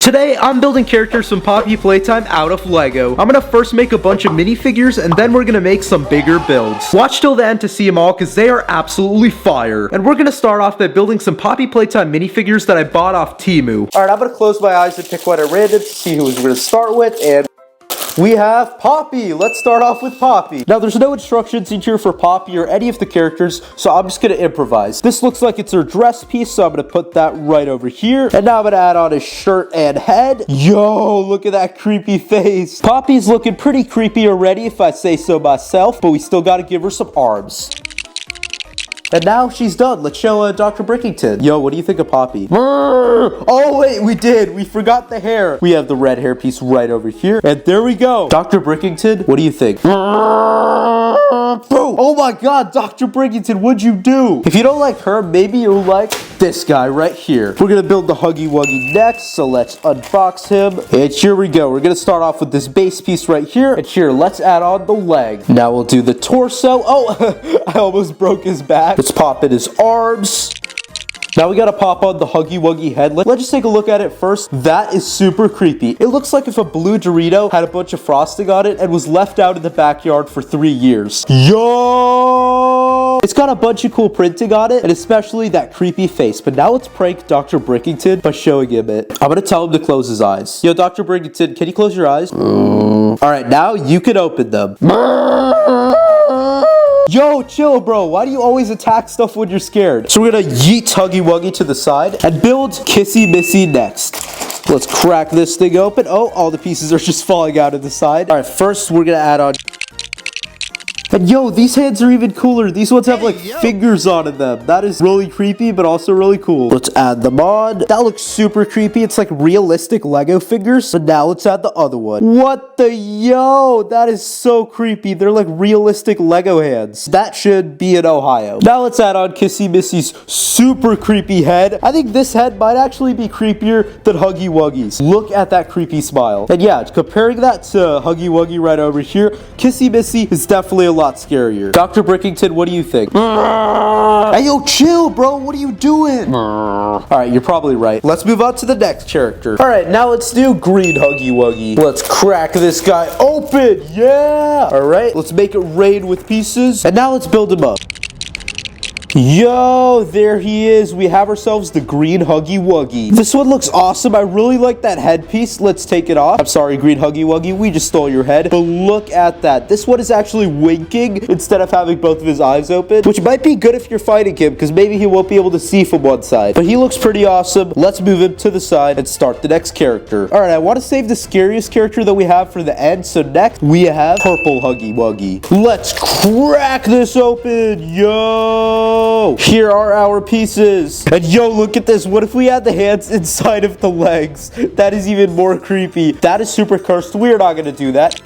Today, I'm building characters from Poppy Playtime out of Lego. I'm gonna first make a bunch of minifigures, and then we're gonna make some bigger builds. Watch till the end to see them all, because they are absolutely fire. And we're gonna start off by building some Poppy Playtime minifigures that I bought off Temu. Alright, I'm gonna close my eyes and pick one at random to see who we're gonna start with, and we have Poppy. Let's start off with Poppy. Now, there's no instructions in here for Poppy or any of the characters, so I'm just gonna improvise. This looks like it's her dress piece, so I'm gonna put that right over here. And now I'm gonna add on his shirt and head. Yo, look at that creepy face. Poppy's looking pretty creepy already, if I say so myself, but we still gotta give her some arms. And now she's done. Let's show Dr. Brickington. Yo, what do you think of Poppy? Oh, wait, we did. We forgot the hair. We have the red hair piece right over here. And there we go. Dr. Brickington, what do you think? Oh my god, Dr. Brickington, what'd you do? If you don't like her, maybe you'll like this guy right here. We're gonna build the Huggy Wuggy next, so let's unbox him. And here we go. We're gonna start off with this base piece right here. And here, let's add on the leg. Now we'll do the torso. Oh, I almost broke his back. Let's pop in his arms. Now we gotta pop on the Huggy Wuggy head. Let's just take a look at it first. That is super creepy. It looks like if a blue Dorito had a bunch of frosting on it and was left out in the backyard for 3 years. Yo! It's got a bunch of cool printing on it, and especially that creepy face. But now let's prank Dr. Brickington by showing him it. I'm gonna tell him to close his eyes. Yo, Dr. Brickington, can you close your eyes? Alright, now you can open them. Yo, chill, bro. Why do you always attack stuff when you're scared? So we're gonna yeet Huggy Wuggy to the side and build Kissy Missy next. Let's crack this thing open. Oh, all the pieces are just falling out of the side. All right, first we're gonna add on. And yo, these hands are even cooler. These ones have like fingers on them. That is really creepy, but also really cool. Let's add them on. That looks super creepy. It's like realistic Lego figures. So now let's add the other one. What the yo? That is so creepy. They're like realistic Lego hands. That should be in Ohio. Now let's add on Kissy Missy's super creepy head. I think this head might actually be creepier than Huggy Wuggy's. Look at that creepy smile. And yeah, comparing that to Huggy Wuggy right over here, Kissy Missy is definitely a lot scarier. Dr. Brickington, what do you think? Hey, yo, chill, bro. What are you doing? Alright, you're probably right. Let's move on to the next character. Alright, now let's do green Huggy Wuggy. Let's crack this guy open. Yeah. Alright, let's make it rain with pieces. And now let's build him up. Yo, there he is. We have ourselves the green Huggy Wuggy. This one looks awesome. I really like that headpiece. Let's take it off. I'm sorry, green Huggy Wuggy. We just stole your head. But look at that. This one is actually winking instead of having both of his eyes open, which might be good if you're fighting him, because maybe he won't be able to see from one side. But he looks pretty awesome. Let's move him to the side and start the next character. All right, I want to save the scariest character that we have for the end. So next, we have purple Huggy Wuggy. Let's crack this open. Yo! Here are our pieces. And yo, look at this. What if we had the hands inside of the legs? That is even more creepy. That is super cursed. We're not going to do that.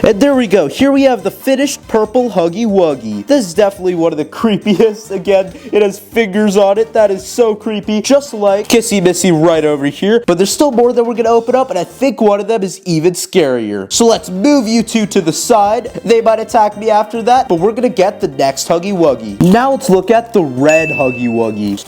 And there we go. Here we have the finished purple Huggy Wuggy. This is definitely one of the creepiest. Again, it has fingers on it. That is so creepy. Just like Kissy Missy right over here. But there's still more that we're going to open up, and I think one of them is even scarier. So let's move you two to the side. They might attack me after that, but we're going to get the next Huggy Wuggy. Now let's look at the red Huggy Wuggy.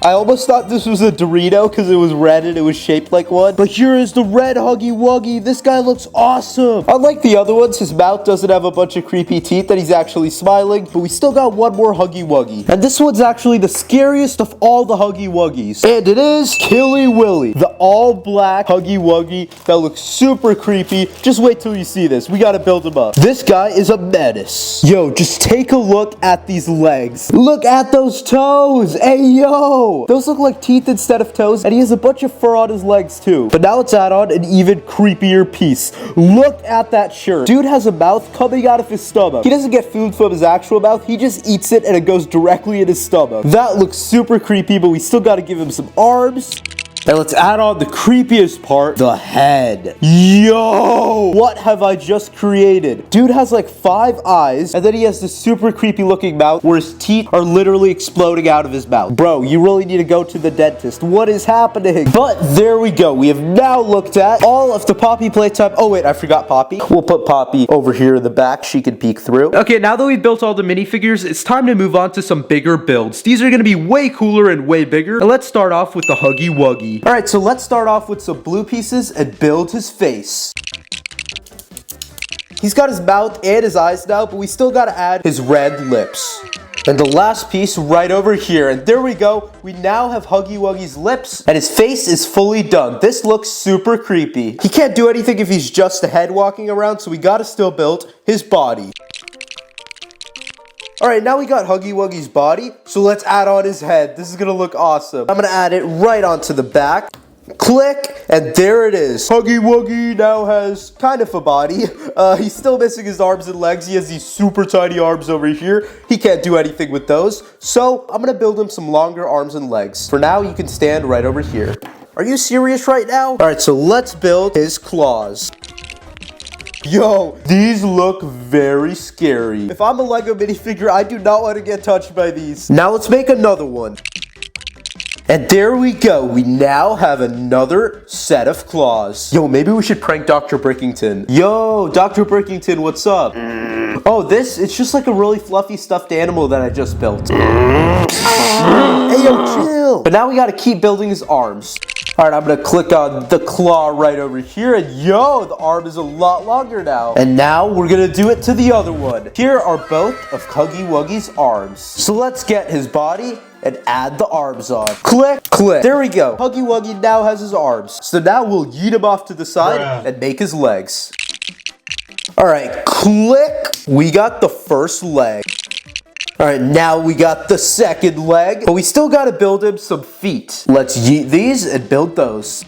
I almost thought this was a Dorito because it was red and it was shaped like one. But here is the red Huggy Wuggy. This guy looks awesome. Unlike the other ones, his mouth doesn't have a bunch of creepy teeth and he's actually smiling. But we still got one more Huggy Wuggy. And this one's actually the scariest of all the Huggy Wuggies. And it is Killy Willy, the all-black Huggy Wuggy that looks super creepy. Just wait till you see this. We gotta build him up. This guy is a menace. Yo, just take a look at these legs. Look at those toes. Hey, yo. Those look like teeth instead of toes, and he has a bunch of fur on his legs too. But now let's add on an even creepier piece. Look at that shirt. Dude has a mouth coming out of his stomach. He doesn't get food from his actual mouth. He just eats it and it goes directly in his stomach. That looks super creepy, but we still got to give him some arms. And let's add on the creepiest part, the head. Yo, what have I just created? Dude has like 5 eyes, and then he has this super creepy looking mouth where his teeth are literally exploding out of his mouth. Bro, you really need to go to the dentist. What is happening? But there we go. We have now looked at all of the Poppy playtime. Oh wait, I forgot Poppy. We'll put Poppy over here in the back. She can peek through. Okay, now that we've built all the minifigures, it's time to move on to some bigger builds. These are going to be way cooler and way bigger. And let's start off with the Huggy Wuggy. All right, so let's start off with some blue pieces and build his face. He's got his mouth and his eyes now, but we still got to add his red lips. And the last piece right over here. And there we go. We now have Huggy Wuggy's lips and his face is fully done. This looks super creepy. He can't do anything if he's just a head walking around, so we got to still build his body. Alright, now we got Huggy Wuggy's body, so let's add on his head. This is going to look awesome. I'm going to add it right onto the back. Click, and there it is. Huggy Wuggy now has kind of a body. He's still missing his arms and legs. He has these super tiny arms over here. He can't do anything with those. So I'm going to build him some longer arms and legs. For now, you can stand right over here. Are you serious right now? Alright, so let's build his claws. Yo, these look very scary. If I'm a Lego minifigure, I do not want to get touched by these. Now let's make another one. And there we go. We now have another set of claws. Yo, maybe we should prank Dr. Brickington. Yo, Dr. Brickington, what's up? Oh, it's just like a really fluffy stuffed animal that I just built. Hey, yo, chill. But now we got to keep building his arms. All right, I'm going to click on the claw right over here. And yo, the arm is a lot longer now. And now we're going to do it to the other one. Here are both of Huggy Wuggy's arms. So let's get his body and add the arms on. Click, click. There we go. Huggy Wuggy now has his arms. So now we'll yeet him off to the side and make his legs. All right, click. We got the first leg. All right, now we got the second leg, but we still got to build him some feet. Let's yeet these and build those.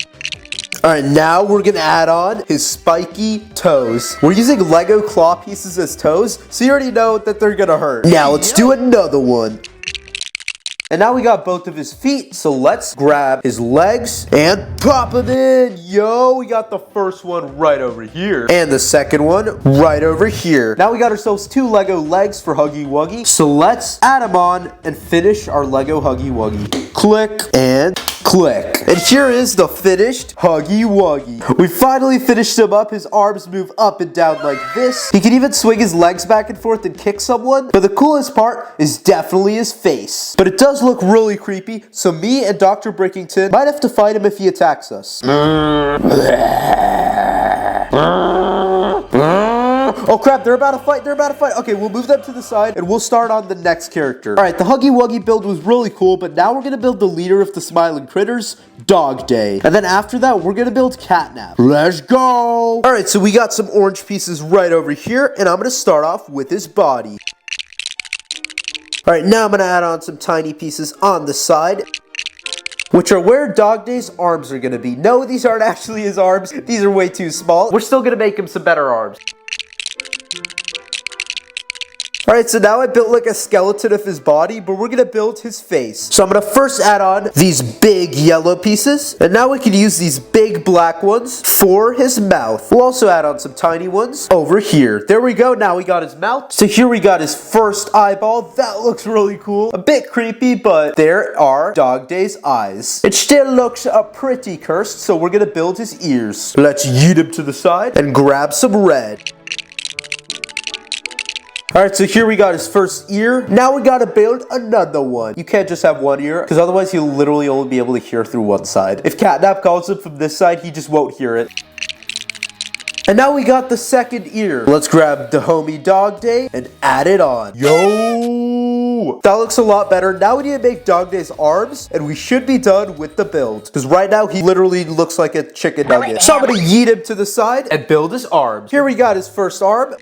All right, now we're going to add on his spiky toes. We're using Lego claw pieces as toes, so you already know that they're going to hurt. Now let's do another one. And now we got both of his feet, so let's grab his legs and pop them in. Yo, we got the first one right over here. And the second one right over here. Now we got ourselves 2 Lego legs for Huggy Wuggy. So let's add them on and finish our Lego Huggy Wuggy. Click and click. And here is the finished Huggy Wuggy. We finally finished him up. His arms move up and down like this. He can even swing his legs back and forth and kick someone. But the coolest part is definitely his face. But it does look really creepy, so me and Dr. Brickington might have to fight him if he attacks us. Oh crap, they're about to fight, Okay, we'll move them to the side and we'll start on the next character. Alright, the Huggy Wuggy build was really cool, but now we're gonna build the leader of the smiling critters, DogDay. And then after that, we're gonna build Catnap. Let's go! Alright, so we got some orange pieces right over here, and I'm gonna start off with his body. Alright, now I'm going to add on some tiny pieces on the side, which are where DogDay's arms are going to be. No, these aren't actually his arms. These are way too small. We're still going to make him some better arms. Alright, so now I built like a skeleton of his body, but we're going to build his face. So I'm going to first add on these big yellow pieces, and now we can use these big black ones for his mouth. We'll also add on some tiny ones over here. There we go, now we got his mouth. So here we got his first eyeball. That looks really cool. A bit creepy, but there are DogDay's eyes. It still looks pretty cursed, so we're going to build his ears. Let's yeet him to the side and grab some red. Alright, so here we got his first ear. Now we gotta build another one. You can't just have one ear, because otherwise he'll literally only be able to hear through one side. If Catnap calls him from this side, he just won't hear it. And now we got the second ear. Let's grab the homie DogDay and add it on. Yo! That looks a lot better. Now we need to make DogDay's arms, and we should be done with the build. Because right now, he literally looks like a chicken nugget. So I'm gonna yeet him to the side and build his arms. Here we got his first arm.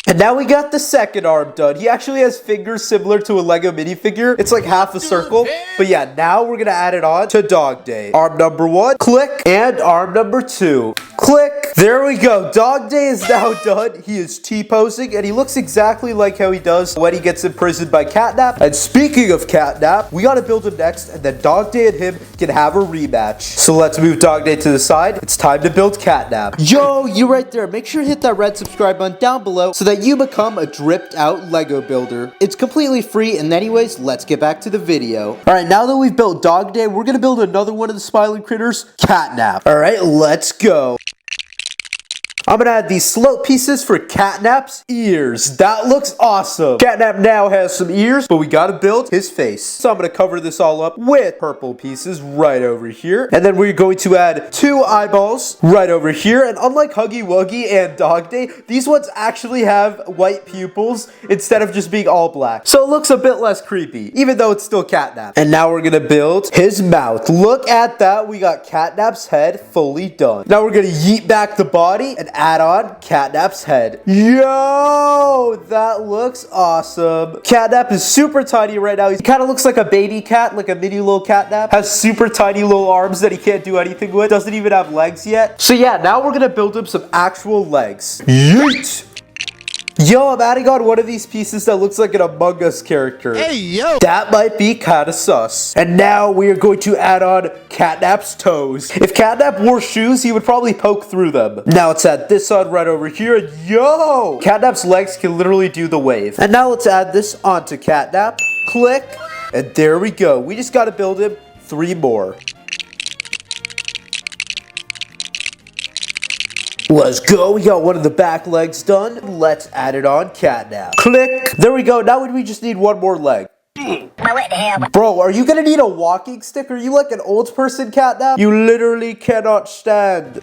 And now we got the second arm done. He actually has fingers similar to a Lego minifigure. It's like half a circle. But yeah, now we're going to add it on to DogDay. Arm number 1, click, and arm number 2, click. There we go. DogDay is now done. He is T-posing, and he looks exactly like how he does when he gets imprisoned by Catnap. And speaking of Catnap, we gotta build him next, and then DogDay and him can have a rematch. So let's move DogDay to the side. It's time to build Catnap. Yo, you right there. Make sure to hit that red subscribe button down below so that you become a dripped out Lego builder. It's completely free, and anyways, let's get back to the video. Alright, now that we've built DogDay, we're gonna build another one of the smiling critters, Catnap. Alright, let's go. I'm gonna add these slope pieces for Catnap's ears. That looks awesome. Catnap now has some ears, but we gotta build his face. So I'm gonna cover this all up with purple pieces right over here. And then we're going to add 2 eyeballs right over here. And unlike Huggy Wuggy and DogDay, these ones actually have white pupils instead of just being all black. So it looks a bit less creepy, even though it's still Catnap. And now we're gonna build his mouth. Look at that. We got Catnap's head fully done. Now we're gonna yeet back the body and add on Catnap's head. Yo, that looks awesome. Catnap is super tiny right now. He kind of looks like a baby cat, like a mini little Catnap. Has super tiny little arms that he can't do anything with. Doesn't even have legs yet. So yeah, now we're gonna build him some actual legs. Yeet! Yo, I'm adding on one of these pieces that looks like an Among Us character. Hey, yo! That might be kinda sus. And now we are going to add on Catnap's toes. If Catnap wore shoes, he would probably poke through them. Now let's add this on right over here, and yo! Catnap's legs can literally do the wave. And now let's add this onto Catnap. Click, and there we go. We just gotta build him 3 more. Let's go. We got one of the back legs done. Let's add it on Catnap. Click. There we go. Now we just need 1 more leg. Bro, are you gonna need a walking stick? Are you like an old person, Catnap? You literally cannot stand.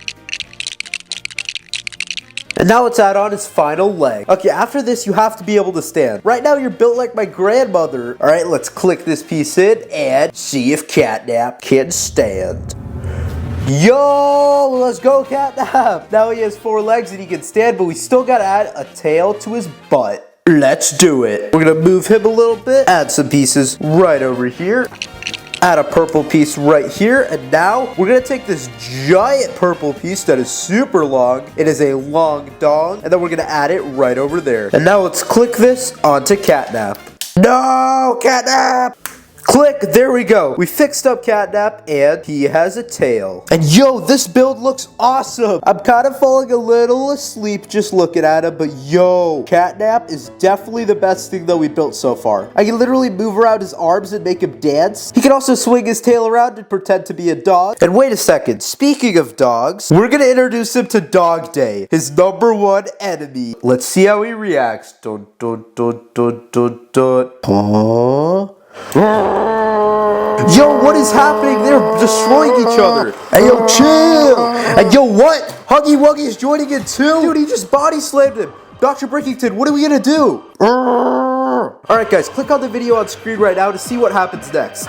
And now let's add on his final leg. Okay, after this, you have to be able to stand. Right now, you're built like my grandmother. All right, let's click this piece in and see if Catnap can stand. Yo, let's go Catnap. Now he has 4 legs and he can stand, but we still gotta add a tail to his butt. Let's do it. We're gonna move him a little bit, add some pieces right over here, add a purple piece right here, and now we're gonna take this giant purple piece that is super long. It is a long dong, and then we're gonna add it right over there. And now let's click this onto Catnap. No, Catnap! Click, there we go. We fixed up Catnap and he has a tail. And yo, this build looks awesome. I'm kind of falling a little asleep just looking at him, but yo, Catnap is definitely the best thing that we built so far. I can literally move around his arms and make him dance. He can also swing his tail around and pretend to be a dog. And wait a second, speaking of dogs, we're gonna introduce him to DogDay, his #1 enemy. Let's see how he reacts. Dun, dun, dun, dun, dun, dun. Huh? Yo, what is happening? They're destroying each other. Hey, yo, chill. And yo, what? Huggy Wuggy is joining in too? Dude, he just body slammed him. Dr. Brickington, what are we gonna do? Alright guys, click on the video on screen right now to see what happens next.